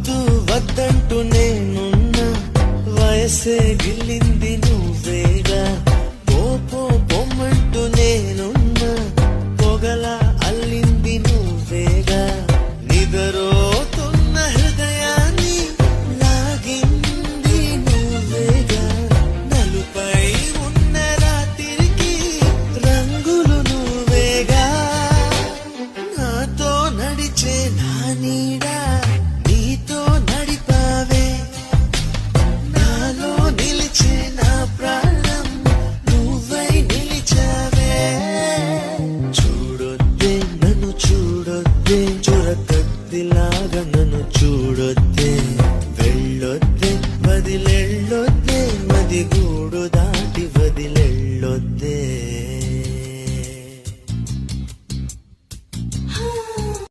వద్దు వద్దంటూ నేనున్నా వయసే గిల్లింది నువ్వేగా పోపో పొమ్మంటూ నేనున్నా పొగలా అల్లింది నువ్వేగా నిదరోతున్న హృదయాన్ని లాగింది నువ్వేగా నలుపై ఉన్న రాత్రికి రంగులు నువ్వేగా నాతో నడిచే నా నీడా నీతో నడిపావే నాలో నిలిచే నా ప్రాణం నువ్వై నిలిచావే చూడొద్దే నన్ను చూడొద్దే చురకత్తిలాగా నన్ను చూడొద్దే వెళ్ళొద్దే వదిలెళ్ళొద్దే మదిగూడొద్దే